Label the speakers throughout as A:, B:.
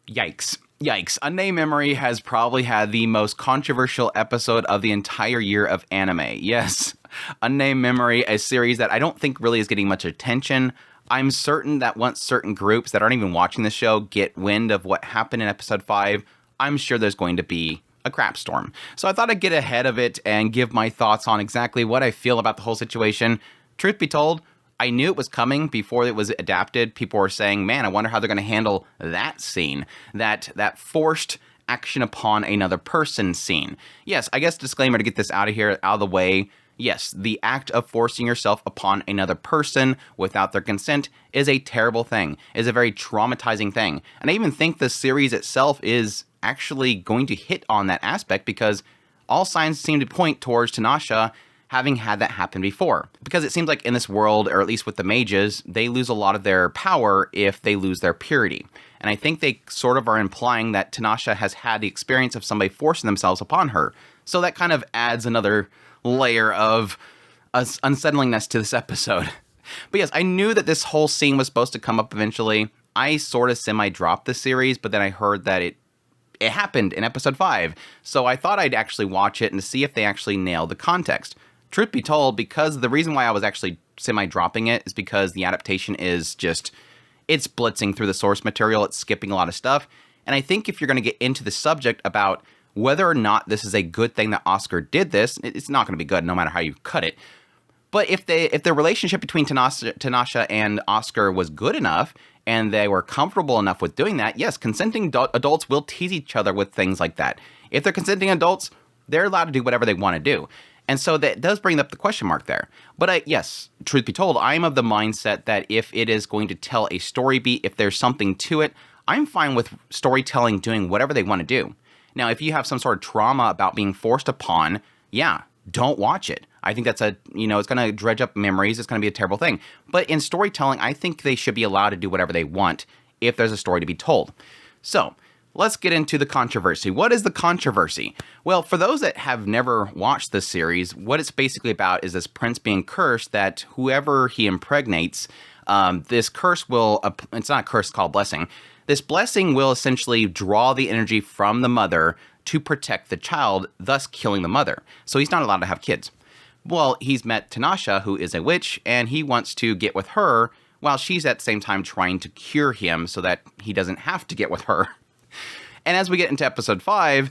A: Yikes. Yikes. Unnamed Memory has probably had the most controversial episode of the entire year of anime. Yes, Unnamed Memory, a series that I don't think really is getting much attention. I'm certain that once certain groups that aren't even watching the show get wind of what happened in episode 5, I'm sure there's going to be a crap storm. So I thought I'd get ahead of it and give my thoughts on exactly what I feel about the whole situation. Truth be told, I knew it was coming before it was adapted. People were saying, man, I wonder how they're going to handle that scene, that forced action upon another person scene. Yes, I guess disclaimer to get this out of the way. Yes, the act of forcing yourself upon another person without their consent is a terrible thing, is a very traumatizing thing. And I even think the series itself is actually going to hit on that aspect because all signs seem to point towards Tanasha having had that happen before. Because it seems like in this world, or at least with the mages, they lose a lot of their power if they lose their purity. And I think they sort of are implying that Tanasha has had the experience of somebody forcing themselves upon her. So that kind of adds another layer of unsettlingness to this episode. But yes, I knew that this whole scene was supposed to come up eventually. I sort of semi-dropped the series, but then I heard that it happened in episode 5. So I thought I'd actually watch it and see if they actually nailed the context. Truth be told, because the reason why I was actually semi-dropping it is because the adaptation is just, it's blitzing through the source material, it's skipping a lot of stuff, and I think if you're going to get into the subject about whether or not this is a good thing that Oscar did this, it's not going to be good no matter how you cut it. But if the relationship between Tanasha and Oscar was good enough, and they were comfortable enough with doing that, yes, consenting adults will tease each other with things like that. If they're consenting adults, they're allowed to do whatever they want to do. And so that does bring up the question mark there. But yes, truth be told, I'm of the mindset that if it is going to tell a story beat, if there's something to it, I'm fine with storytelling doing whatever they want to do. Now, if you have some sort of trauma about being forced upon, yeah, don't watch it. I think that's it's going to dredge up memories. It's going to be a terrible thing. But in storytelling, I think they should be allowed to do whatever they want if there's a story to be told. So let's get into the controversy. What is the controversy? Well, for those that have never watched this series, what it's basically about is this prince being cursed that whoever he impregnates, this curse will, it's not a curse, it's called blessing. This blessing will essentially draw the energy from the mother to protect the child, thus killing the mother. So he's not allowed to have kids. Well, he's met Tanasha, who is a witch, and he wants to get with her while she's at the same time trying to cure him so that he doesn't have to get with her. And as we get into episode 5,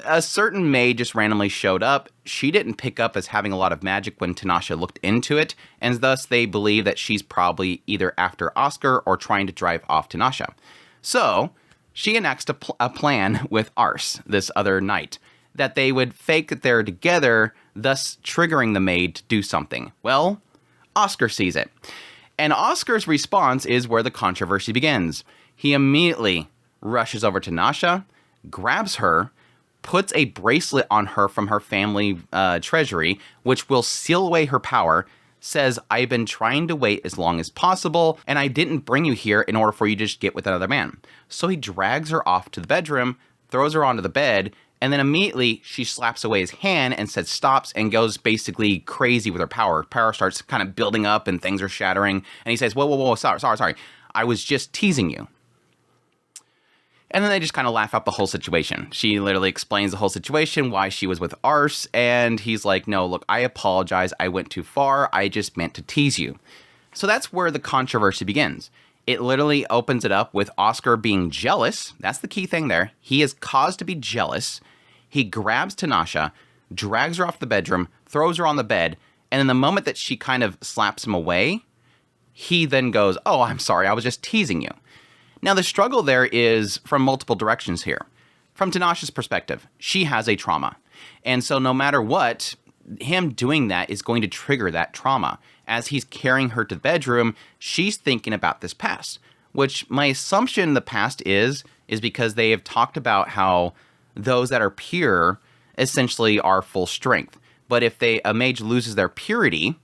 A: a certain maid just randomly showed up. She didn't pick up as having a lot of magic when Tanasha looked into it, and thus they believe that she's probably either after Oscar or trying to drive off Tanasha. So she enacts a plan with Ars, this other knight, that they would fake that they're together, thus triggering the maid to do something. Well, Oscar sees it. And Oscar's response is where the controversy begins. He immediately rushes over to Tanasha, grabs her, puts a bracelet on her from her family treasury, which will seal away her power, says, I've been trying to wait as long as possible, and I didn't bring you here in order for you to just get with another man. So he drags her off to the bedroom, throws her onto the bed, and then immediately she slaps away his hand and says stops and goes basically crazy with her power. Power starts kind of building up and things are shattering. And he says, whoa, sorry. I was just teasing you. And then they just kind of laugh out the whole situation. She literally explains the whole situation, why she was with Ars, and he's like, no, look, I apologize. I went too far. I just meant to tease you. So that's where the controversy begins. It literally opens it up with Oscar being jealous. That's the key thing there. He is caused to be jealous. He grabs Tanasha, drags her off the bedroom, throws her on the bed, and in the moment that she kind of slaps him away, he then goes, oh, I'm sorry, I was just teasing you. Now, the struggle there is from multiple directions here. From Tanasha's perspective, she has a trauma. And so no matter what, him doing that is going to trigger that trauma. As he's carrying her to the bedroom, she's thinking about this past, which my assumption in the past is because they have talked about how those that are pure essentially are full strength. But if a mage loses their purity,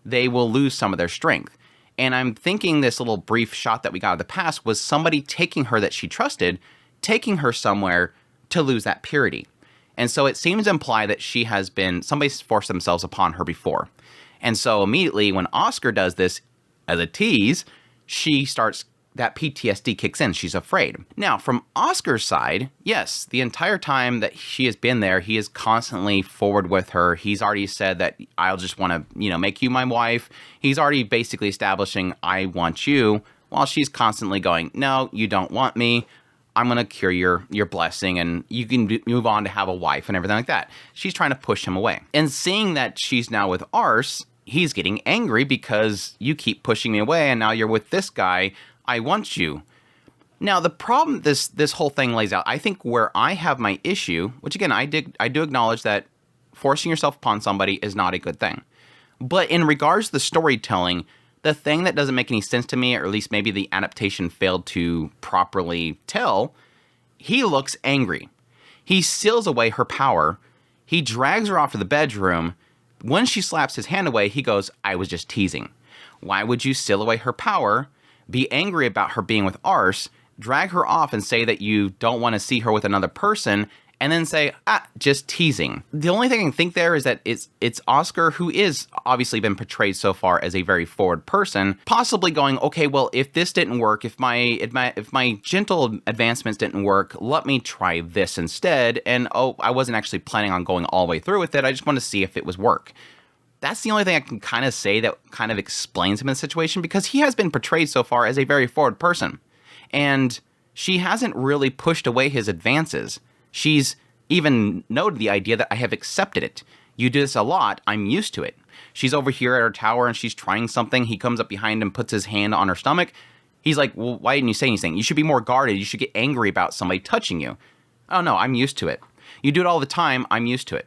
A: they will lose some of their strength. And I'm thinking this little brief shot that we got of the past was somebody taking her that she trusted, taking her somewhere to lose that purity. And so it seems to imply that somebody's forced themselves upon her before. And so immediately when Oscar does this as a tease, she starts that PTSD kicks in. She's afraid. Now, from Oscar's side, yes, the entire time that she has been there, he is constantly forward with her. He's already said that I'll just want to, make you my wife. He's already basically establishing, I want you, while she's constantly going, no, you don't want me. I'm going to cure your blessing and you can move on to have a wife and everything like that. She's trying to push him away. And seeing that she's now with Ars, he's getting angry because you keep pushing me away and now you're with this guy. I want you. Now, the problem this whole thing lays out, I think where I have my issue, which again, I do acknowledge that forcing yourself upon somebody is not a good thing. But in regards to the storytelling, the thing that doesn't make any sense to me, or at least maybe the adaptation failed to properly tell, he looks angry. He seals away her power. He drags her off to the bedroom. When she slaps his hand away, he goes, I was just teasing. Why would you seal away her power, be angry about her being with Ars, drag her off and say that you don't want to see her with another person, and then say, just teasing? The only thing I can think there is that it's Oscar, who is obviously been portrayed so far as a very forward person, possibly going, okay, well, if this didn't work, if my gentle advancements didn't work, let me try this instead. And I wasn't actually planning on going all the way through with it. I just wanted to see if it was work. That's the only thing I can kind of say that kind of explains him in the situation, because he has been portrayed so far as a very forward person. And she hasn't really pushed away his advances. She's even noted the idea that I have accepted it. You do this a lot, I'm used to it. She's over here at her tower and she's trying something. He comes up behind and puts his hand on her stomach. He's like, well, why didn't you say anything? You should be more guarded. You should get angry about somebody touching you. Oh no, I'm used to it. You do it all the time, I'm used to it.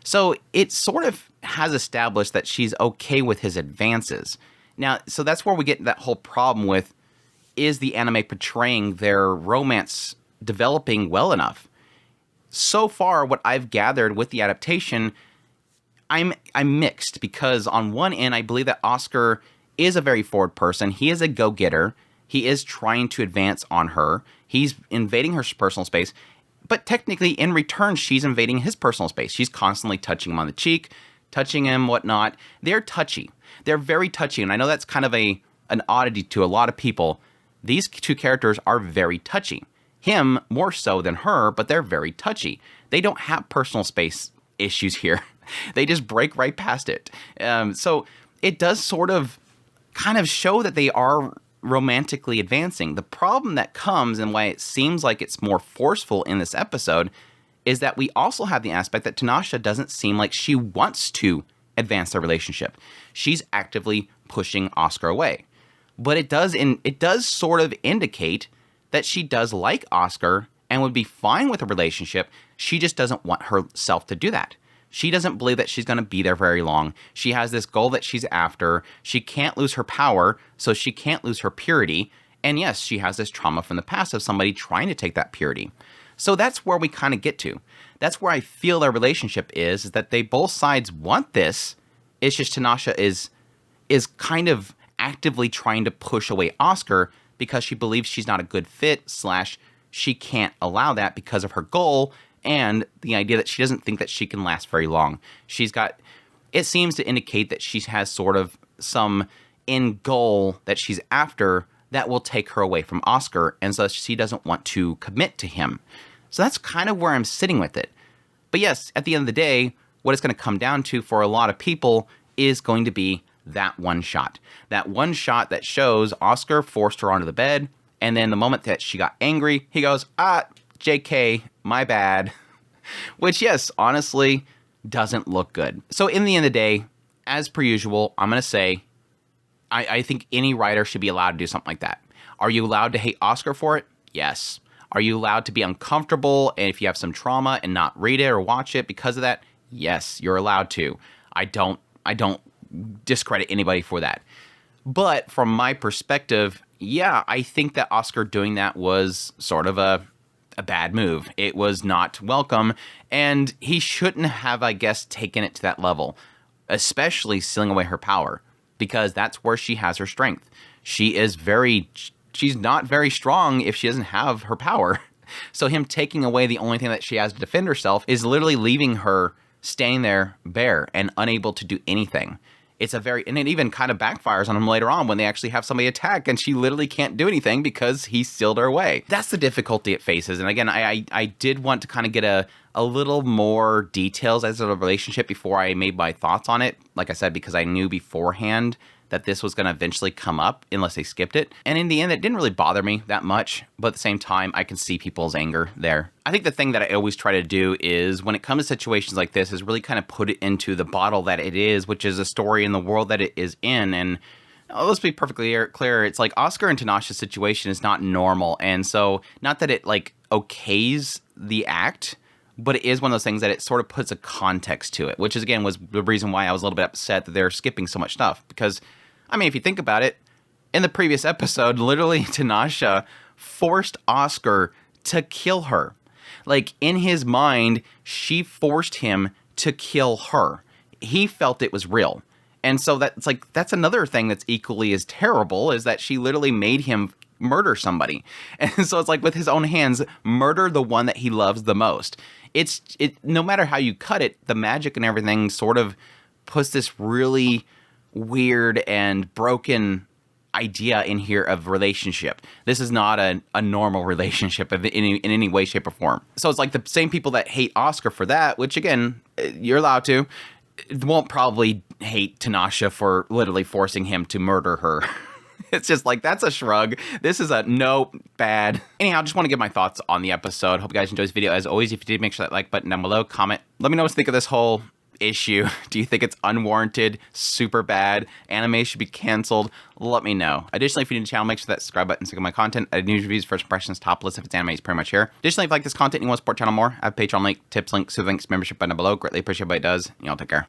A: So it sort of has established that she's okay with his advances. Now, so that's where we get that whole problem with, is the anime portraying their romance developing well enough? So far, what I've gathered with the adaptation, I'm mixed, because on one end, I believe that Oscar is a very forward person. He is a go-getter. He is trying to advance on her. He's invading her personal space. But technically, in return, she's invading his personal space. She's constantly touching him on the cheek, touching him, whatnot. They're touchy. They're very touchy. And I know that's kind of an oddity to a lot of people. These two characters are very touchy. Him more so than her, but they're very touchy. They don't have personal space issues here. They just break right past it. So it does sort of kind of show that they are romantically advancing. The problem that comes, and why it seems like it's more forceful in this episode, is that we also have the aspect that Tanasha doesn't seem like she wants to advance their relationship. She's actively pushing Oscar away. But it does sort of indicate that she does like Oscar and would be fine with a relationship. She just doesn't want herself to do that. She doesn't believe that she's going to be there very long. She has this goal that she's after. She can't lose her power, so she can't lose her purity. And yes, she has this trauma from the past of somebody trying to take that purity. So that's where we kind of get to. That's where I feel their relationship is that they both sides want this. It's just Tanasha is kind of actively trying to push away Oscar because she believes she's not a good fit, / she can't allow that because of her goal and the idea that she doesn't think that she can last very long. It seems to indicate that she has sort of some end goal that she's after that will take her away from Oscar, and so she doesn't want to commit to him. So that's kind of where I'm sitting with it. But yes, at the end of the day, what it's going to come down to for a lot of people is going to be that one shot. That one shot that shows Oscar forced her onto the bed, and then the moment that she got angry, he goes, JK, my bad. Which, yes, honestly, doesn't look good. So in the end of the day, as per usual, I'm going to say, I think any writer should be allowed to do something like that. Are you allowed to hate Oscar for it? Yes. Are you allowed to be uncomfortable, and if you have some trauma, and not read it or watch it because of that? Yes, you're allowed to. I don't discredit anybody for that. But from my perspective, yeah, I think that Oscar doing that was sort of a bad move. It was not welcome, and he shouldn't have, I guess, taken it to that level, especially sealing away her power, because that's where she has her strength. She's not very strong if she doesn't have her power. So him taking away the only thing that she has to defend herself is literally leaving her standing there bare and unable to do anything. it's and it even kind of backfires on him later on when they actually have somebody attack and she literally can't do anything because he sealed her away. That's the difficulty it faces. And again, I did want to kind of get a little more details as to the relationship before I made my thoughts on it. Like I said, because I knew beforehand that this was going to eventually come up unless they skipped it. And in the end, it didn't really bother me that much. But at the same time, I can see people's anger there. I think the thing that I always try to do is when it comes to situations like this is really kind of put it into the bottle that it is, which is a story in the world that it is in. And let's be perfectly clear. It's like Oscar and Tanasha's situation is not normal. And so not that it like okays the act, but it is one of those things that it sort of puts a context to it, which is, again, was the reason why I was a little bit upset that they're skipping so much stuff. Because, I mean, if you think about it, in the previous episode, literally Tanasha forced Oscar to kill her. Like, in his mind, she forced him to kill her. He felt it was real. And so that's another thing that's equally as terrible, is that she literally made him murder somebody. And so it's like, with his own hands, murder the one that he loves the most. No matter how you cut it, the magic and everything sort of puts this really weird and broken idea in here of relationship. This is not a normal relationship in any way, shape, or form. So it's like the same people that hate Oscar for that, which again, you're allowed to, won't probably hate Tanasha for literally forcing him to murder her. It's just like, that's a shrug. This is a nope, bad. Anyhow, just want to give my thoughts on the episode. Hope you guys enjoyed this video. As always, if you did, make sure that like button down below, comment. Let me know what you think of this whole issue. Do you think it's unwarranted, super bad, anime should be canceled? Let me know. Additionally, if you're new to the channel, make sure that subscribe button, stick with my content. I do news reviews, first impressions, top list if it's anime, is pretty much here. Additionally, if you like this content and you want to support the channel more, I have a Patreon link, tips link, links, membership button down below. Greatly appreciate what it does. Y'all take care.